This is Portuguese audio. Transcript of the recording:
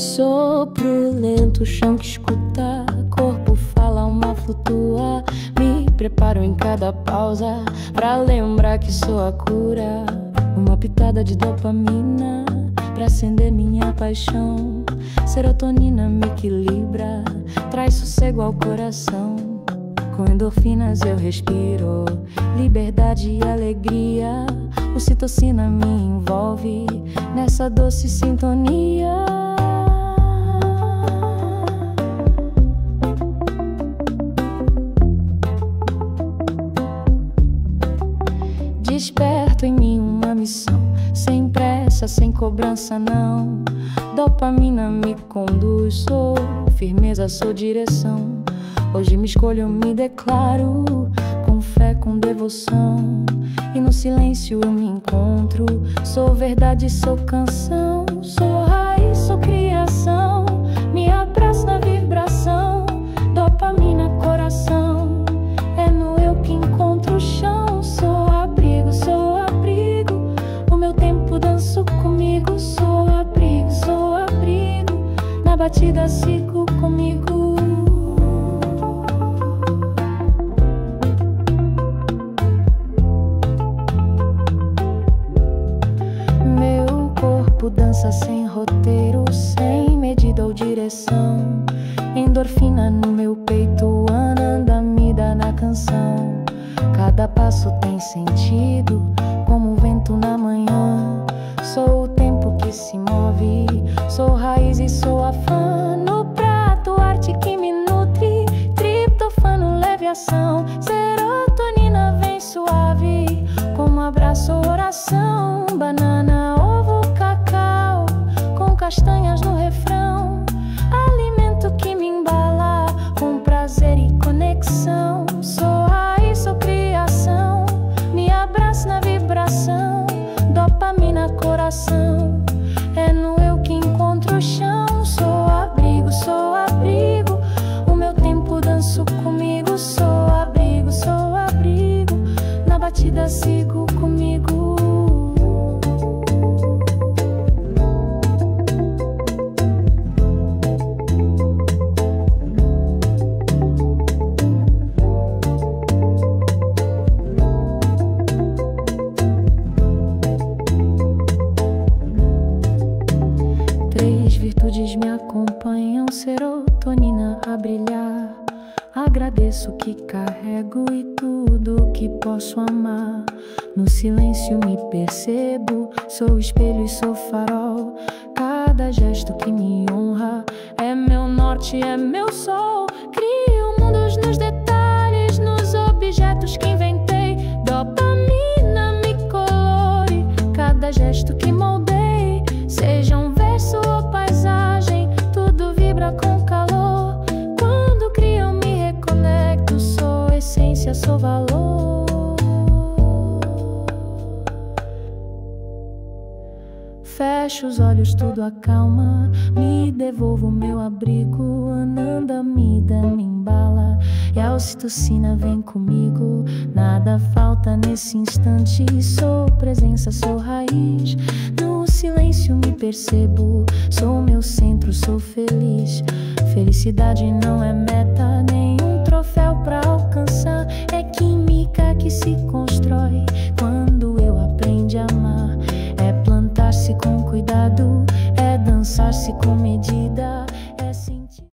Sopro lento, chão que escuta, corpo fala, alma flutua. Me preparo em cada pausa pra lembrar que sou a cura. Uma pitada de dopamina pra acender minha paixão. Serotonina me equilibra, traz sossego ao coração. Com endorfinas eu respiro liberdade e alegria. Ocitocina me envolve nessa doce sintonia. Desperto em mim uma missão, sem pressa, sem cobrança não. Dopamina me conduz, sou firmeza, sou direção. Hoje me escolho, me declaro, com fé, com devoção. E no silêncio eu me encontro, sou verdade, sou canção. Sou raiz, sou criação, me abraço na vibração. Dopamina, coração, é no eu que encontro o chão. Sou abrigo, o meu tempo danço comigo. Sou abrigo, na batida sigo comigo. Dança sem roteiro, sem medida ou direção. Endorfina no meu peito, anandamida na canção. Cada passo tem sentido, como o vento na manhã. Sou o tempo que se move, sou raiz e sou a fã. No prato, arte que me nutre, triptofano, leve ação. Serotonina vem suave, como abraço, oração. Banana, ovo, cacau, com castanhas no refrão. Alimento que me embala, com prazer e conexão. Sou raiz, sou criação, me abraço na vibração. Dopamina, coração, é no eu que encontro o chão. Sou abrigo, o meu tempo danço comigo. Sou abrigo, na batida sigo comigo. Virtudes me acompanham, serotonina a brilhar. Agradeço o que carrego e tudo que posso amar. No silêncio me percebo, sou espelho e sou farol. Cada gesto que me honra é meu norte, é meu sol. Crio mundos nos detalhes, nos objetos que inventei. Dopamina me colore, cada gesto que moldei. Seja um verso ou paisagem, tudo vibra com calor. Quando crio eu me reconecto, sou essência, sou valor. Fecho os olhos, tudo acalma, me devolvo meu abrigo. Anandamida me embala e a ocitocina vem comigo. Nada falta nesse instante, sou presença, sou raiz. No silêncio me percebo, sou meu centro, sou feliz. Felicidade não é meta, nem um troféu pra alcançar. É química que se constrói quando eu aprendo a amar. É plantar-se com cuidado, é dançar-se com medida.